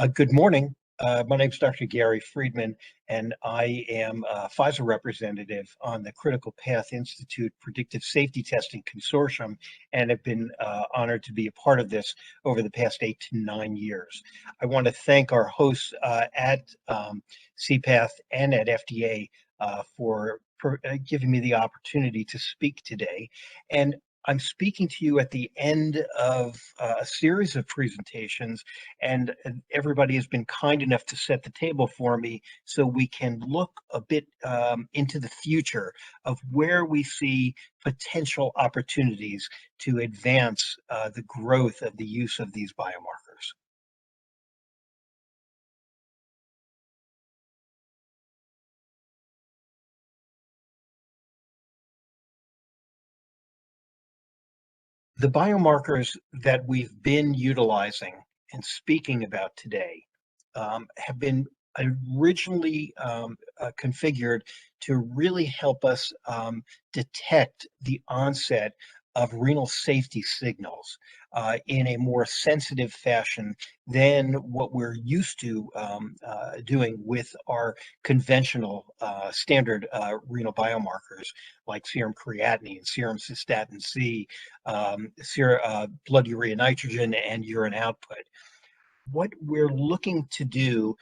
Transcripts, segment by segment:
Good morning. My name is Dr. Gary Friedman, and I am a Pfizer representative on the Critical Path Institute Predictive Safety Testing Consortium, and have been honored to be a part of this over the past 8 to 9 years. I want to thank our hosts at c-path and at FDA for giving me the opportunity to speak today. And I'm speaking to you at the end of a series of presentations, and everybody has been kind enough to set the table for me so we can look a bit into the future of where we see potential opportunities to advance the growth of the use of these biomarkers. The biomarkers that we've been utilizing and speaking about today have been originally configured to really help us detect the onset of renal safety signals in a more sensitive fashion than what we're used to doing with our conventional standard renal biomarkers like serum creatinine, serum cystatin C, blood urea nitrogen, and urine output. What we're looking to do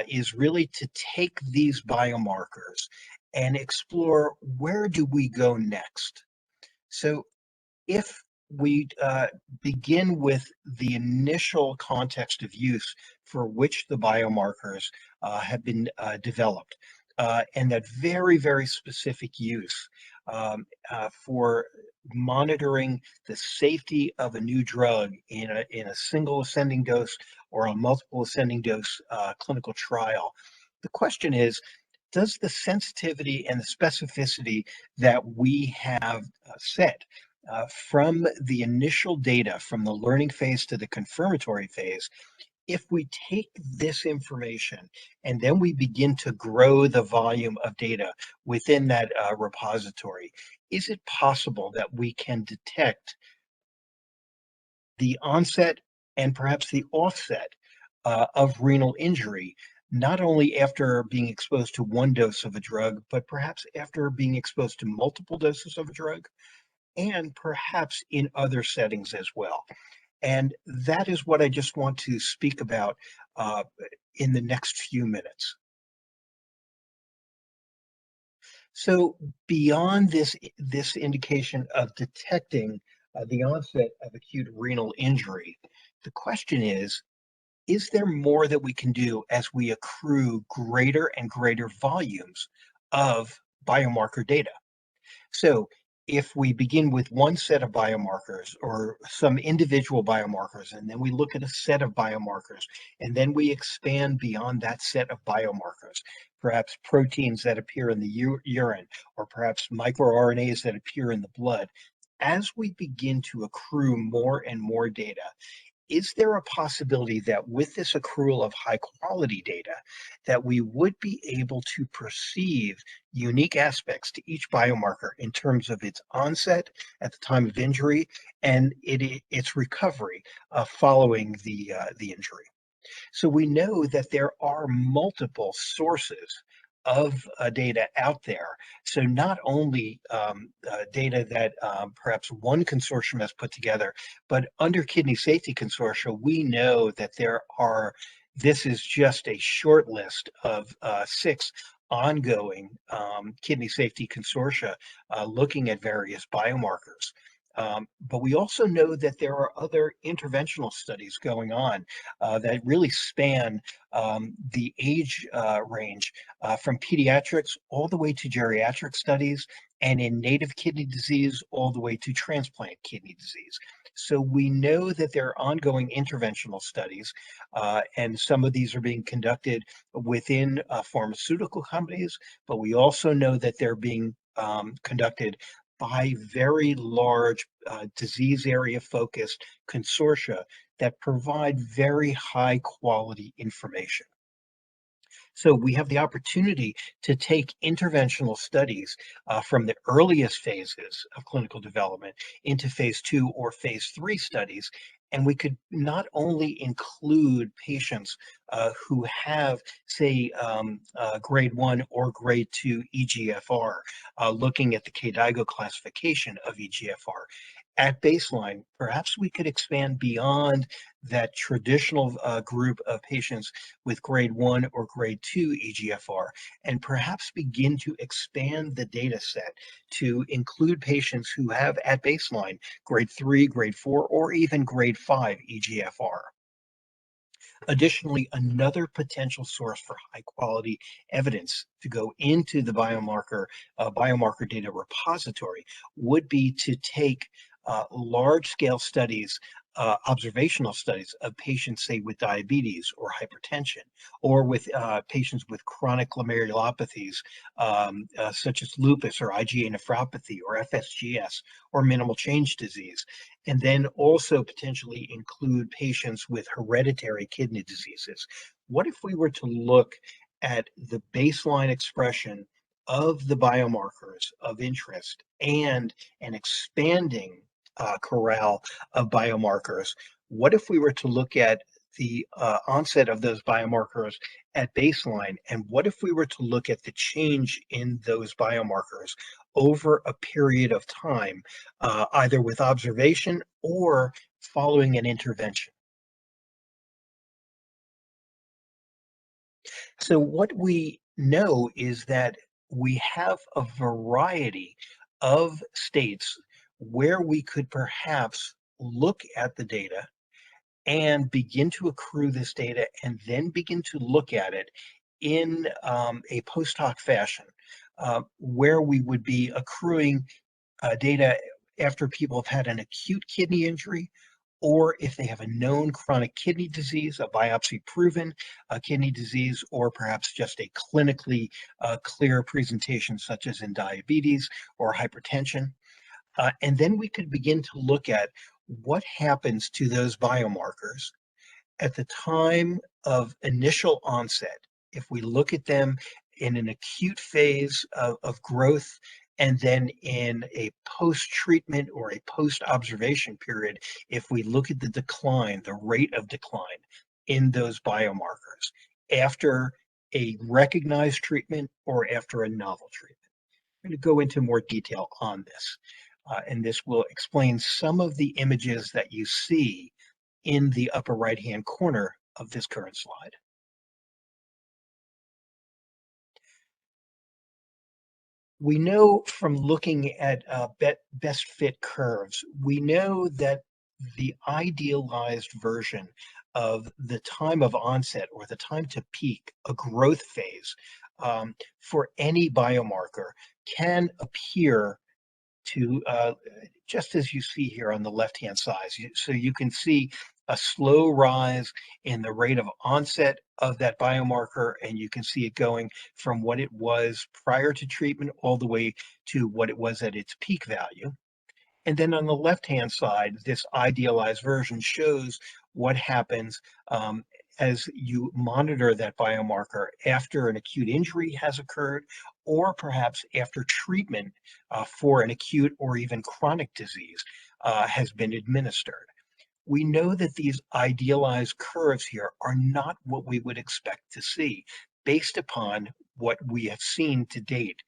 is really to take these biomarkers and explore where do we go next. So if we begin with the initial context of use for which the biomarkers have been developed, and that very, very specific use for monitoring the safety of a new drug in a single ascending dose or a multiple ascending dose clinical trial. The question is, does the sensitivity and the specificity that we have set from the initial data, from the learning phase to the confirmatory phase, if we take this information and then we begin to grow the volume of data within that repository, is it possible that we can detect the onset and perhaps the offset of renal injury, not only after being exposed to one dose of a drug, but perhaps after being exposed to multiple doses of a drug, and perhaps in other settings as well? And that is what I just want to speak about in the next few minutes. So beyond this indication of detecting the onset of acute renal injury, the question is there more that we can do as we accrue greater and greater volumes of biomarker data? So if we begin with one set of biomarkers or some individual biomarkers, and then we look at a set of biomarkers, and then we expand beyond that set of biomarkers, perhaps proteins that appear in the urine, or perhaps microRNAs that appear in the blood, as we begin to accrue more and more data, is there a possibility that with this accrual of high quality data that we would be able to perceive unique aspects to each biomarker in terms of its onset at the time of injury and its recovery following the injury? So we know that there are multiple sources of data out there. So not only data that perhaps one consortium has put together, but under Kidney Safety Consortia, we know that this is just a short list of 6 ongoing kidney safety consortia looking at various biomarkers. But we also know that there are other interventional studies going on that really span the age range from pediatrics all the way to geriatric studies, and in native kidney disease all the way to transplant kidney disease. So we know that there are ongoing interventional studies, and some of these are being conducted within pharmaceutical companies, but we also know that they're being conducted by very large disease area focused consortia that provide very high quality information. So we have the opportunity to take interventional studies from the earliest phases of clinical development into phase 2 or phase 3 studies And we could not only include patients who have, say, grade 1 or grade 2 EGFR, looking at the KDIGO classification of EGFR. At baseline, perhaps we could expand beyond that traditional group of patients with grade 1 or grade 2 EGFR, and perhaps begin to expand the data set to include patients who have at baseline grade 3, grade 4, or even grade 5 EGFR. Additionally, another potential source for high quality evidence to go into the biomarker data repository would be to take large scale studies, observational studies of patients, say, with diabetes or hypertension, or with patients with chronic glomerulopathies, such as lupus or IgA nephropathy or FSGS or minimal change disease, and then also potentially include patients with hereditary kidney diseases. What if we were to look at the baseline expression of the biomarkers of interest and an expanding corral of biomarkers? What if we were to look at the onset of those biomarkers at baseline? And what if we were to look at the change in those biomarkers over a period of time, either with observation or following an intervention? So what we know is that we have a variety of states where we could perhaps look at the data and begin to accrue this data and then begin to look at it in a post hoc fashion, where we would be accruing data after people have had an acute kidney injury, or if they have a known chronic kidney disease, a biopsy proven kidney disease, or perhaps just a clinically clear presentation, such as in diabetes or hypertension. And then we could begin to look at what happens to those biomarkers at the time of initial onset. If we look at them in an acute phase of growth, and then in a post-treatment or a post-observation period, if we look at the decline, the rate of decline in those biomarkers after a recognized treatment or after a novel treatment. I'm going to go into more detail on this, and this will explain some of the images that you see in the upper right-hand corner of this current slide. We know from looking at best fit curves, we know that the idealized version of the time of onset or the time to peak, a growth phase, for any biomarker can appear to just as you see here on the left-hand side. So you can see a slow rise in the rate of onset of that biomarker, and you can see it going from what it was prior to treatment all the way to what it was at its peak value. And then on the left-hand side, this idealized version shows what happens as you monitor that biomarker after an acute injury has occurred, or perhaps after treatment for an acute or even chronic disease has been administered. We know that these idealized curves here are not what we would expect to see based upon what we have seen to date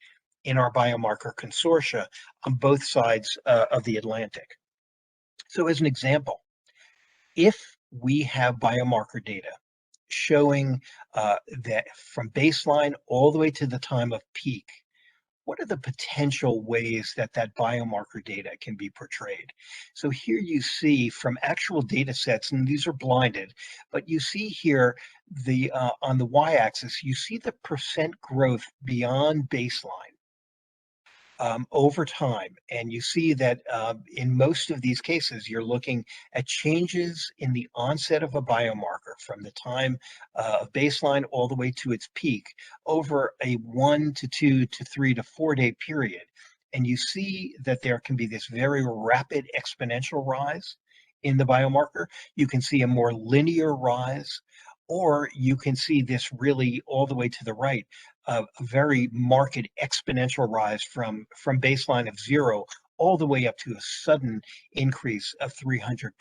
in our biomarker consortia on both sides of the Atlantic. So as an example, if we have biomarker data showing that from baseline all the way to the time of peak, what are the potential ways that that biomarker data can be portrayed? So here you see from actual data sets, and these are blinded, but you see here the on the y-axis, you see the percent growth beyond baseline over time. And you see that in most of these cases, you're looking at changes in the onset of a biomarker from the time of baseline all the way to its peak over a 1 to 2 to 3 to 4 day period. And you see that there can be this very rapid exponential rise in the biomarker. You can see a more linear rise, or you can see this really all the way to the right, a very marked exponential rise from baseline of 0 all the way up to a sudden increase of 300%.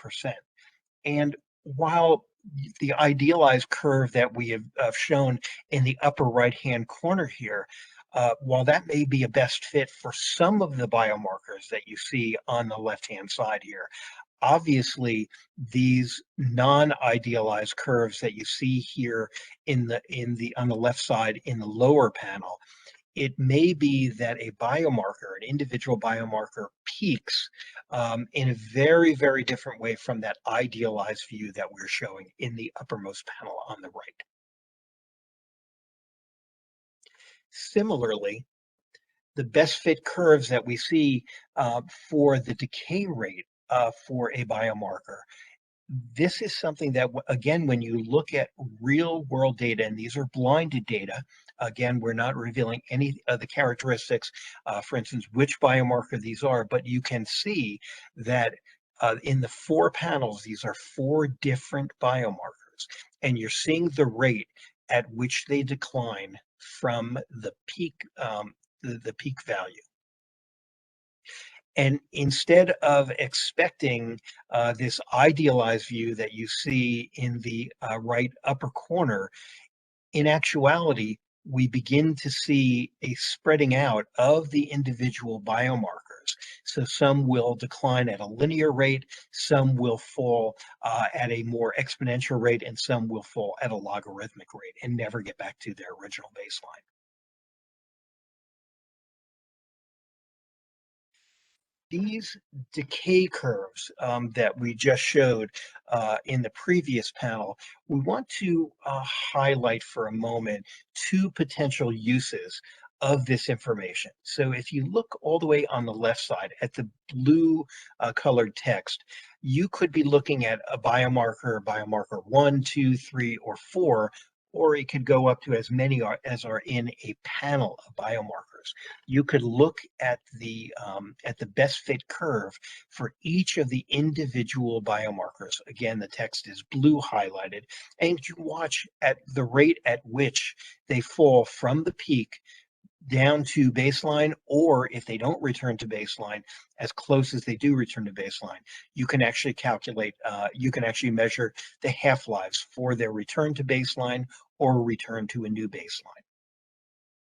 And while the idealized curve that we have shown in the upper right-hand corner here, while that may be a best fit for some of the biomarkers that you see on the left-hand side here, obviously these non-idealized curves that you see here in the on the left side in the lower panel, it may be that a biomarker, an individual biomarker, peaks in a very, very different way from that idealized view that we're showing in the uppermost panel on the right. Similarly, the best fit curves that we see for the decay rate for a biomarker, this is something that, again, when you look at real world data, and these are blinded data, again, we're not revealing any of the characteristics, for instance, which biomarker these are, but you can see that in the 4 panels, these are 4 different biomarkers, and you're seeing the rate at which they decline from the peak, the peak value. And instead of expecting this idealized view that you see in the right upper corner, in actuality, we begin to see a spreading out of the individual biomarkers. So some will decline at a linear rate, some will fall at a more exponential rate, and some will fall at a logarithmic rate and never get back to their original baseline. These decay curves that we just showed in the previous panel, we want to highlight for a moment 2 potential uses of this information. So if you look all the way on the left side at the blue colored text, you could be looking at a biomarker, biomarker 1, 2, 3, or 4, or it could go up to as many as are in a panel of biomarkers. You could look at the best fit curve for each of the individual biomarkers. Again, the text is blue highlighted, and you watch at the rate at which they fall from the peak down to baseline, or if they don't return to baseline, as close as they do return to baseline, you can actually calculate, you can actually measure the half-lives for their return to baseline or return to a new baseline.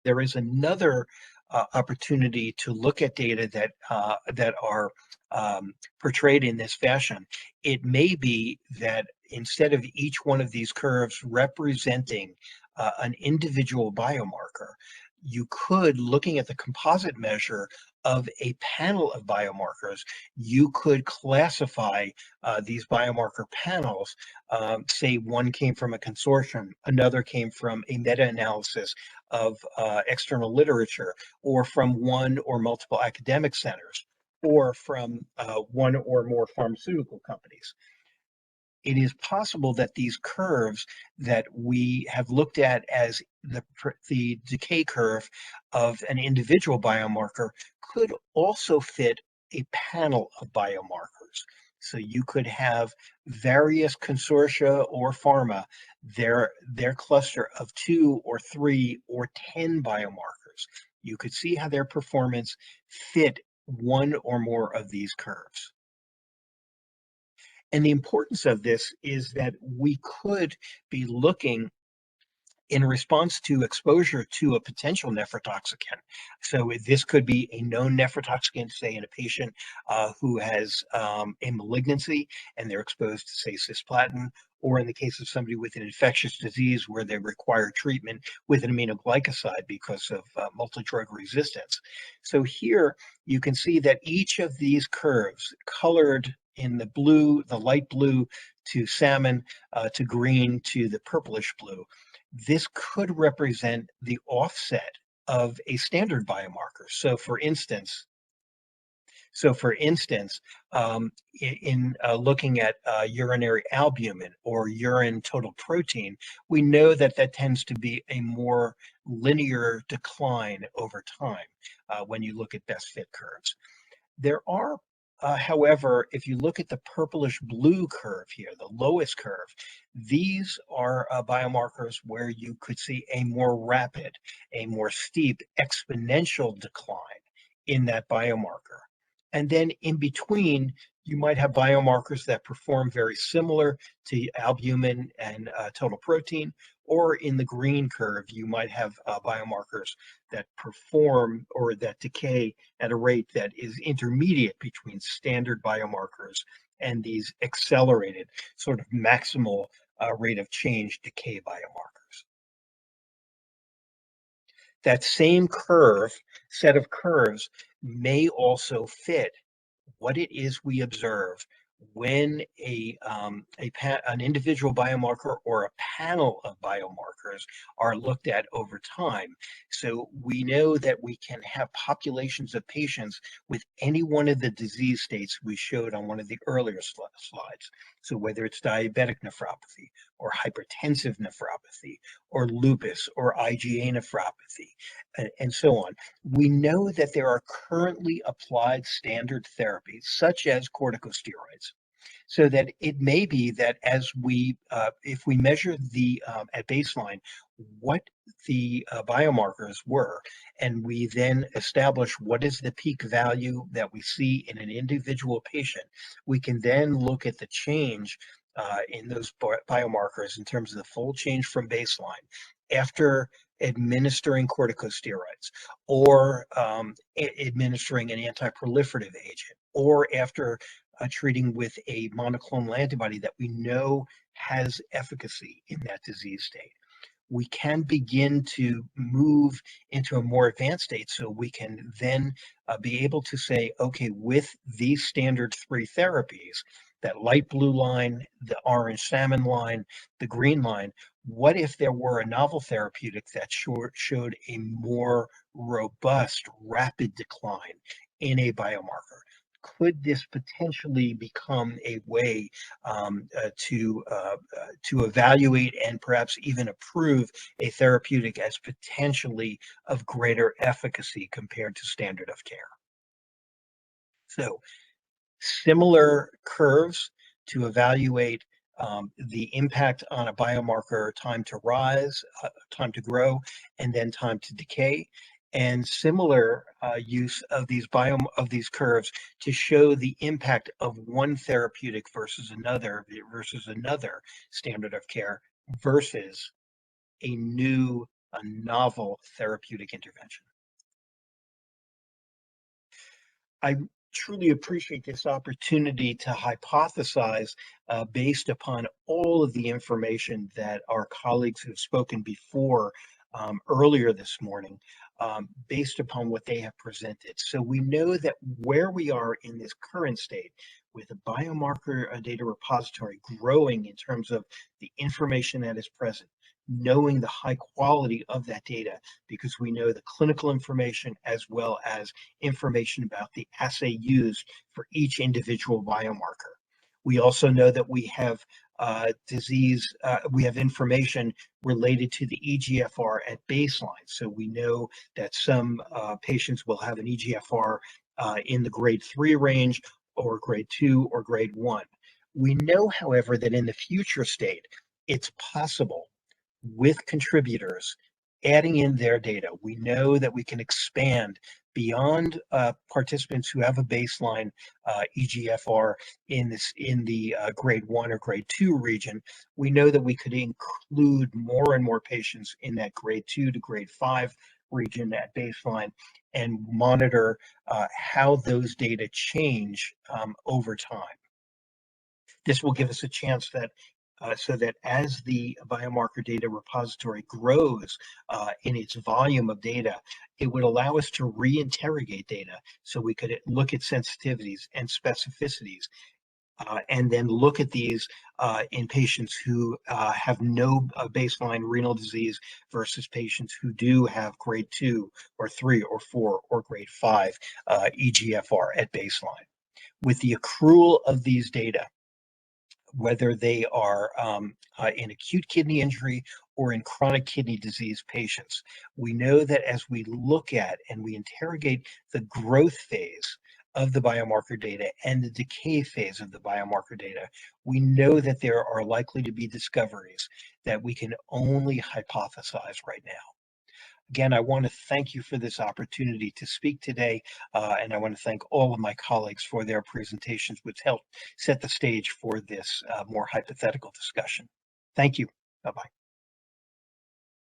There is another opportunity to look at data that are portrayed in this fashion. It may be that instead of each one of these curves representing an individual biomarker, you could, looking at the composite measure of a panel of biomarkers, you could classify these biomarker panels. Say one came from a consortium, another came from a meta-analysis of external literature, or from one or multiple academic centers, or from one or more pharmaceutical companies. It is possible that these curves that we have looked at as the decay curve of an individual biomarker could also fit a panel of biomarkers. So you could have various consortia or pharma, their cluster of 2 or 3 or 10 biomarkers. You could see how their performance fit one or more of these curves. And the importance of this is that we could be looking in response to exposure to a potential nephrotoxicant. So this could be a known nephrotoxicant, say in a patient who has a malignancy and they're exposed to, say, cisplatin, or in the case of somebody with an infectious disease where they require treatment with an aminoglycoside because of multi-drug resistance. So here you can see that each of these curves, colored in the blue, the light blue to salmon, to green to the purplish blue, this could represent the offset of a standard biomarker. So for instance, in looking at urinary albumin or urine total protein, we know that that tends to be a more linear decline over time when you look at best fit curves. There are, however, if you look at the purplish blue curve here, the lowest curve, these are biomarkers where you could see a more rapid, a more steep exponential decline in that biomarker. And then in between, you might have biomarkers that perform very similar to albumin and total protein, or in the green curve, you might have biomarkers that perform or that decay at a rate that is intermediate between standard biomarkers and these accelerated sort of maximal rate of change decay biomarkers. That same set of curves may also fit what it is we observe when an individual biomarker or a panel of biomarkers are looked at over time. So we know that we can have populations of patients with any one of the disease states we showed on one of the earlier slides. So whether it's diabetic nephropathy or hypertensive nephropathy or lupus or IgA nephropathy and so on. We know that there are currently applied standard therapies, such as corticosteroids, so that it may be that if we measure at baseline what the biomarkers were, and we then establish what is the peak value that we see in an individual patient, we can then look at the change in those biomarkers in terms of the full change from baseline after administering corticosteroids or administering an anti-proliferative agent or after treating with a monoclonal antibody that we know has efficacy in that disease state. We can begin to move into a more advanced state so we can then be able to say, okay, with these standard 3 therapies, that light blue line, the orange salmon line, the green line, what if there were a novel therapeutic that showed a more robust, rapid decline in a biomarker? Could this potentially become a way to evaluate and perhaps even approve a therapeutic as potentially of greater efficacy compared to standard of care? So similar curves to evaluate the impact on a biomarker, time to rise, time to grow, and then time to decay, and similar use of these curves to show the impact of one therapeutic versus another standard of care versus a novel therapeutic intervention. I truly appreciate this opportunity to hypothesize based upon all of the information that our colleagues who have spoken before earlier this morning, based upon what they have presented. So we know that where we are in this current state with a biomarker data repository growing in terms of the information that is present, knowing the high quality of that data, because we know the clinical information as well as information about the assay used for each individual biomarker. We also know that we have we have information related to the EGFR at baseline. So we know that some patients will have an EGFR in the grade 3 range or grade 2 or grade 1. We know, however, that in the future state, it's possible with contributors adding in their data. We know that we can expand beyond participants who have a baseline EGFR in the grade 1 or grade 2 region. We know that we could include more and more patients in that grade 2 to grade 5 region at baseline and monitor how those data change over time. This will give us a chance that so that as the biomarker data repository grows in its volume of data, it would allow us to reinterrogate data so we could look at sensitivities and specificities and then look at these in patients who have no baseline renal disease versus patients who do have grade 2 or 3 or 4 or grade 5 EGFR at baseline. With the accrual of these data, whether they are in acute kidney injury or in chronic kidney disease patients. We know that as we look at and we interrogate the growth phase of the biomarker data and the decay phase of the biomarker data, we know that there are likely to be discoveries that we can only hypothesize right now. Again, I want to thank you for this opportunity to speak today, and I want to thank all of my colleagues for their presentations, which helped set the stage for this more hypothetical discussion. Thank you. Bye-bye.